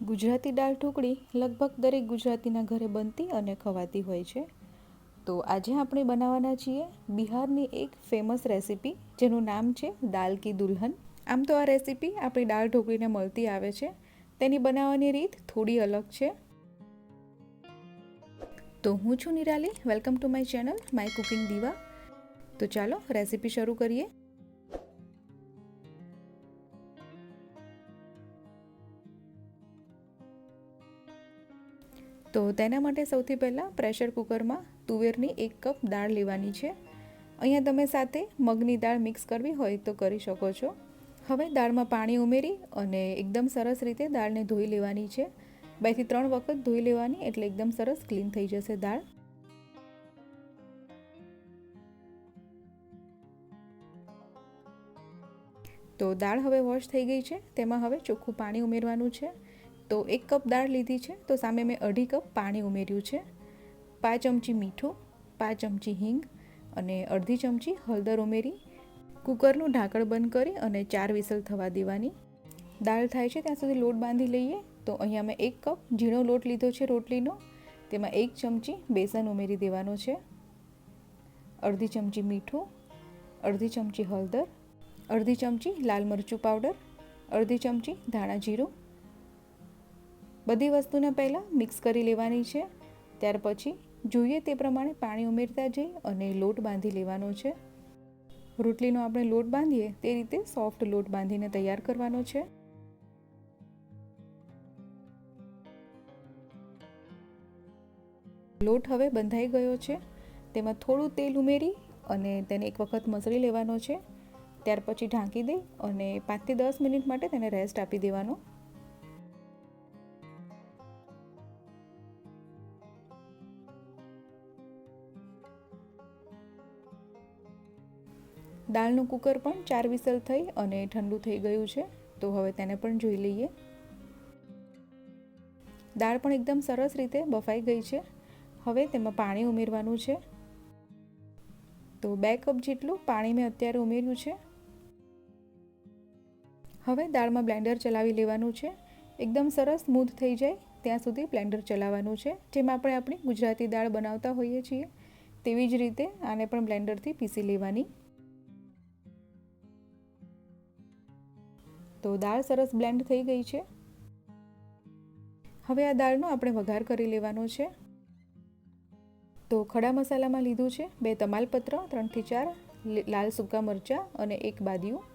ગુજરાતી દાળ ઢોકળી લગભગ દરેક ગુજરાતીના ઘરે બનતી અને ખવાતી હોય છે. તો આજે આપણે બનાવવાના છીએ બિહારની એક ફેમસ રેસીપી જેનું નામ છે દાલ કી દુલ્હન. આમ તો આ રેસીપી આપણી દાળ ઢોકળીને મળતી આવે છે. તેની બનાવવાની રીત થોડી અલગ છે. તો હું છું Nirali. Welcome to my channel my cooking દીવા. તો ચાલો રેસીપી શરૂ કરીએ. તો તેના માટે સૌથી પહેલાં પ્રેશર કુકરમાં તુવેરની 1 કપ દાળ લેવાની છે. અહીંયા તમે સાથે મગની દાળ મિક્સ કરવી હોય તો કરી શકો છો. હવે દાળમાં પાણી ઉમેરી અને એકદમ સરસ રીતે દાળને ધોઈ લેવાની છે. 2 થી 3 વખત ધોઈ લેવાની એટલે એકદમ સરસ ક્લીન થઈ જશે દાળ. તો દાળ હવે વોશ થઈ ગઈ છે. તેમાં હવે ચોખ્ખું પાણી ઉમેરવાનું છે. તો 1 કપ દાળ લીધી છે તો સામે મેં 2.5 કપ પાણી ઉમેર્યું છે. 5 ચમચી મીઠું, 5 ચમચી હિંગ અને અડધી ચમચી હળદર ઉમેરી કુકરનું ઢાંકણ બંધ કરી અને 4 વિસલ થવા દેવાની. દાળ થાય છે ત્યાં સુધી લોટ બાંધી લઈએ. તો અહીંયા મેં 1 કપ ઝીણો લોટ લીધો છે રોટલીનો. તેમાં 1 ચમચી બેસન ઉમેરી દેવાનો છે. અડધી ચમચી મીઠું, અડધી ચમચી હળદર, અડધી ચમચી લાલ મરચું પાવડર, અડધી ચમચી ધાણા જીરું. બધી વસ્તુને પહેલાં મિક્સ કરી લેવાની છે. ત્યાર પછી જોઈએ તે પ્રમાણે પાણી ઉમેરતા જઈ અને લોટ બાંધી લેવાનો છે. રોટલીનો આપણે લોટ બાંધીએ તે રીતે સોફ્ટ લોટ બાંધીને તૈયાર કરવાનો છે. લોટ હવે બંધાઈ ગયો છે. તેમાં થોડું તેલ ઉમેરી અને તેને એક વખત મસળી લેવાનો છે. ત્યાર પછી ઢાંકી દઈ અને 5 થી 10 મિનિટ માટે તેને રેસ્ટ આપી દેવાનો. દાળનું કુકર પણ 4 વિસલ થઈ અને ઠંડુ થઈ ગયું છે. તો હવે તેને પણ જોઈ લઈએ. દાળ પણ એકદમ સરસ રીતે બફાઈ ગઈ છે. હવે તેમાં પાણી ઉમેરવાનું છે. તો 2 કપ જેટલું પાણી મેં અત્યારે ઉમેર્યું છે. હવે દાળમાં બ્લેન્ડર ચલાવી લેવાનું છે. એકદમ સરસ સ્મૂથ થઈ જાય ત્યાં સુધી બ્લેન્ડર ચલાવવાનું છે. જેમ આપણે આપણી ગુજરાતી દાળ બનાવતા હોઈએ છીએ તેવી જ રીતે આને પણ બ્લેન્ડરથી પીસી લેવાની. તો દાળ સરસ બ્લેન્ડ થઈ ગઈ છે. હવે આ દાળનો આપણે વઘાર કરી લેવાનો છે. તો ખડા મસાલામાં લીધું છે 2 તમાલપત્ર, 3 થી 4 લાલ સૂકા મરચાં અને 1 બાદિયું.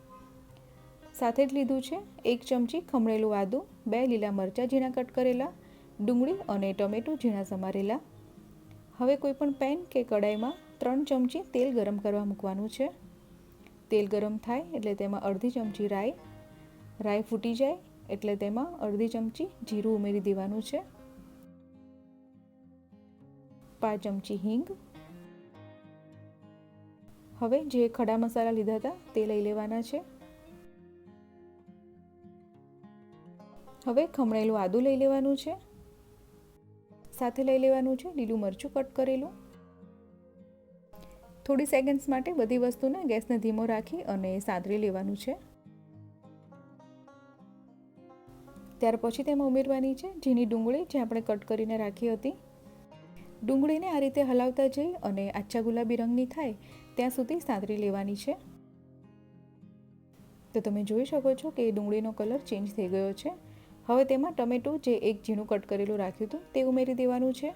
સાથે જ લીધું છે 1 ચમચી ખમણેલું આદું, 2 લીલા મરચાં ઝીણા કટ કરેલા, ડુંગળી અને ટમેટું ઝીણા સમારેલા. હવે કોઈપણ પેન કે કડાઈમાં 3 ચમચી તેલ ગરમ કરવા મૂકવાનું છે. તેલ ગરમ થાય એટલે તેમાં અડધી ચમચી રાઈ ફૂટી જાય એટલે તેમાં અડધી ચમચી જીરું ઉમેરી દેવાનું છે. 5 ચમચી હિંગ. હવે જે ખડા મસાલા લીધા હતા તે લઈ લેવાના છે. હવે ખમણેલું આદું લઈ લેવાનું છે. સાથે લઈ લેવાનું છે લીલું મરચું કટ કરેલું. થોડી સેકન્ડ્સ માટે બધી વસ્તુને ગેસને ધીમો રાખી અને સાંતળી લેવાનું છે. ત્યાર પછી તેમાં ઉમેરવાની છે ઝીણી ડુંગળી જે આપણે કટ કરીને રાખી હતી. ડુંગળીને આ રીતે હલાવતા જઈ અને આછા ગુલાબી રંગની થાય ત્યાં સુધી સાંતળી લેવાની છે. તો તમે જોઈ શકો છો કે ડુંગળીનો કલર ચેન્જ થઈ ગયો છે. હવે તેમાં ટમેટું જે એક ઝીણું કટ કરેલું રાખ્યું હતું તે ઉમેરી દેવાનું છે.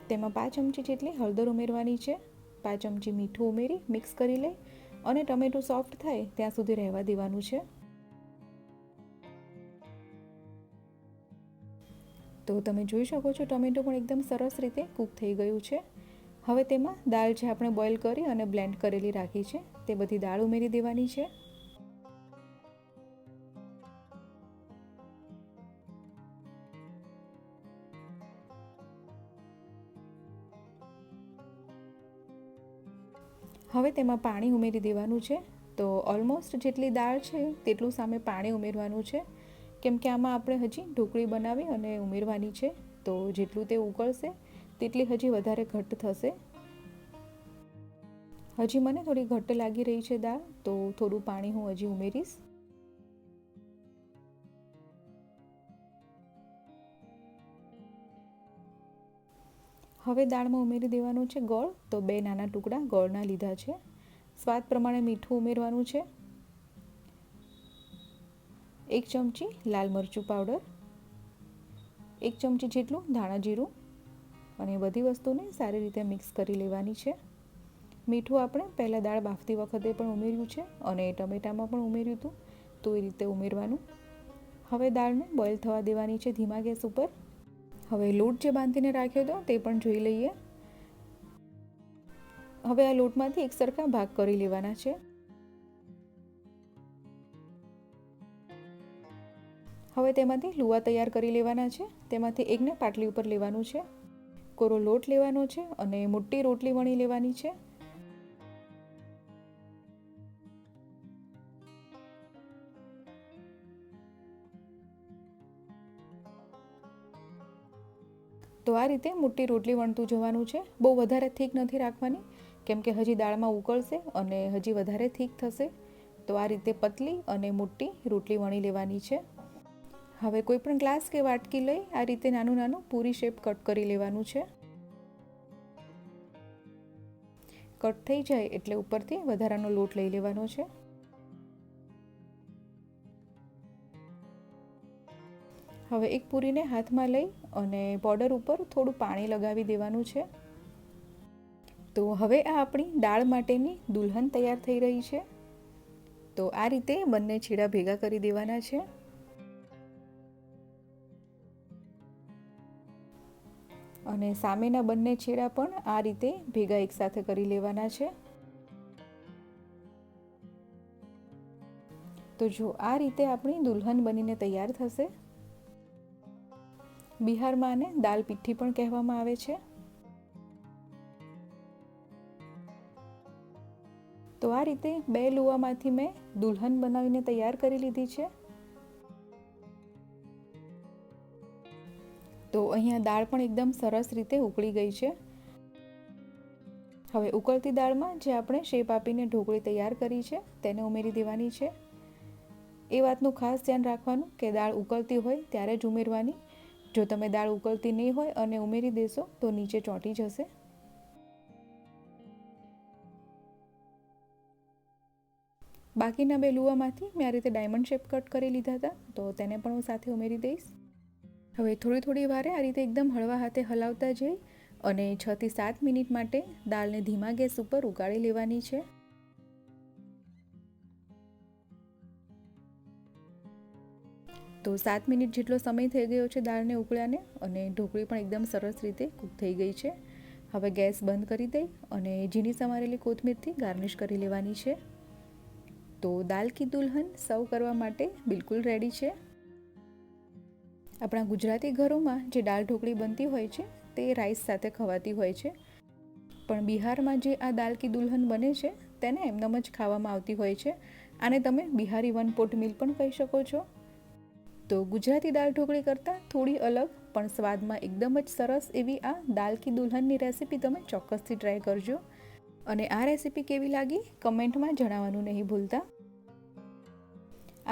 તેમાં 5 ચમચી જેટલી હળદર ઉમેરવાની છે. 5 ચમચી મીઠું ઉમેરી મિક્સ કરી લઈ અને ટમેટું સોફ્ટ થાય ત્યાં સુધી રહેવા દેવાનું છે. તો તમે જોઈ શકો છો ટમેટું પણ એકદમ સરસ રીતે કૂક થઈ ગયું છે. હવે તેમાં દાળ જે આપણે બોઇલ કરી અને બ્લેન્ડ કરેલી રાખી છે તે બધી દાળ ઉમેરી દેવાની છે. હવે તેમાં પાણી ઉમેરી દેવાનું છે. તો ઓલમોસ્ટ જેટલી દાળ છે તેટલું સામે પાણી ઉમેરવાનું છે. કેમ કે આમાં આપણે હજી ઢોકળી બનાવી અને ઉમેરવાની છે. તો જેટલું તે ઉકળશે તેટલી હજી વધારે ઘટ્ટ થશે. હજી મને થોડી ઘટ્ટ લાગી રહી છે દાળ, તો થોડું પાણી હું હજી ઉમેરીશ. હવે દાળમાં ઉમેરી દેવાનું છે ગોળ. તો 2 નાના ટુકડા ગોળના લીધા છે. સ્વાદ પ્રમાણે મીઠું ઉમેરવાનું છે. 1 ચમચી લાલ મરચું પાવડર, 1 ચમચી જેટલું ધાણા જીરું, અને બધી વસ્તુને સારી રીતે મિક્સ કરી લેવાની છે. મીઠું આપણે પહેલાં દાળ બાફતી વખતે પણ ઉમેર્યું છે અને ટમેટામાં પણ ઉમેર્યું હતું, તો એ રીતે ઉમેરવાનું. હવે દાળને બોઇલ થવા દેવાની છે ધીમા ગેસ ઉપર. હવે લોટ જે બાંધીને રાખ્યો હતો તે પણ જોઈ લઈએ. હવે આ લોટમાંથી એક સરખા ભાગ કરી લેવાના છે. હવે તેમાંથી લુવા તૈયાર કરી લેવાના છે. તેમાંથી એકને પાટલી ઉપર લેવાનું છે. કોરો લોટ લેવાનો છે અને મોટી રોટલી વણી લેવાની છે. તો આ રીતે મોટી રોટલી વણતું જવાનું છે. બહુ વધારે થીક નથી રાખવાની, કેમ કે હજી દાળમાં ઉકળશે અને હજી વધારે થીક થશે. તો આ રીતે પતલી અને મોટી રોટલી વણી લેવાની છે. હવે કોઈ પણ ગ્લાસ કે વાટકી લઈ આ રીતે નાનું નાનું પૂરી શેપ કટ કરી લેવાનું છે. કટ થઈ જાય એટલે ઉપરથી વધારાનો લોટ લઈ લેવાનો છે. હવે એક પૂરીને હાથમાં લઈ અને બોર્ડર ઉપર થોડું પાણી લગાવી દેવાનું છે. તો હવે આ આપણી દાળ માટેની દુલ્હન તૈયાર થઈ રહી છે. તો આ રીતે બંને છેડા ભેગા કરી દેવાના છે. અને સામેના બંને છેડા પણ આ રીતે ભેગા એકસાથે કરી લેવાના છે. તો જો આ રીતે આપણી દુલ્હન બનીને તૈયાર થશે. બિહારમાં આને દાલ પિઠ્ઠી પણ કહેવામાં આવે છે. તો આ રીતે 2 લુવામાંથી મેં દુલ્હન બનાવીને તૈયાર કરી લીધી છે. તો અહીંયા દાળ પણ એકદમ સરસ રીતે ઉકળી ગઈ છે. હવે ઉકળતી દાળમાં જે આપણે શેપ આપીને ઢોકળી તૈયાર કરી છે તેને ઉમેરી દેવાની છે. એ વાતનું ખાસ ધ્યાન રાખવાનું કે દાળ ઉકળતી હોય ત્યારે જ ઉમેરવાની. જો તમે દાળ ઉકળતી નહીં હોય અને ઉમેરી દેશો તો નીચે ચોંટી જશે. બાકીના 2 લુવામાંથી મેં આ રીતે ડાયમંડ શેપ કટ કરી લીધા હતા, તો તેને પણ હું સાથે ઉમેરી દઈશ. હવે થોડી વારે આ રીતે એકદમ હળવા હાથે હલાવતા જઈ અને 6 થી 7 મિનિટ માટે દાળને ધીમા ગેસ ઉપર ઉકાળી લેવાની છે. તો 7 મિનિટ જેટલો સમય થઈ ગયો છે દાળને ઉકળ્યાને, અને ઢોકળી પણ એકદમ સરસ રીતે કૂક થઈ ગઈ છે. હવે ગેસ બંધ કરી દઈ અને ઝીણી સમારેલી કોથમીરથી ગાર્નિશ કરી લેવાની છે. તો દાલ કી દુલ્હન સર્વ કરવા માટે બિલકુલ રેડી છે. આપણા ગુજરાતી ઘરોમાં જે દાળ ઢોકળી બનતી હોય છે તે રાઈસ સાથે ખવાતી હોય છે, પણ બિહારમાં જે આ દાલ કી દુલ્હન બને છે તેને એમનેમ જ ખાવામાં આવતી હોય છે. આને તમે બિહારી વન પોટ મીલ પણ કહી શકો છો. તો ગુજરાતી દાળ ઢોકળી કરતાં થોડી અલગ પણ સ્વાદમાં એકદમ જ સરસ એવી આ દાલ કી દુલ્હનની રેસીપી તમે ચોક્કસથી ટ્રાય કરજો. અને આ રેસીપી કેવી લાગી કમેન્ટમાં જણાવવાનું નહીં ભૂલતા.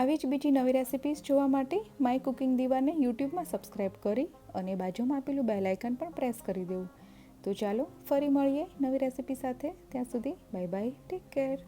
આવી જ બીજી નવી રેસિપીઝ જોવા માટે માય કુકિંગ દીવાને યુટ્યુબમાં સબસ્ક્રાઈબ કરી અને બાજુમાં આપેલું બેલ આઇકન પણ પ્રેસ કરી દેવું. તો ચાલો ફરી મળીએ નવી રેસિપી સાથે. ત્યાં સુધી બાય બાય, ટેક કેર.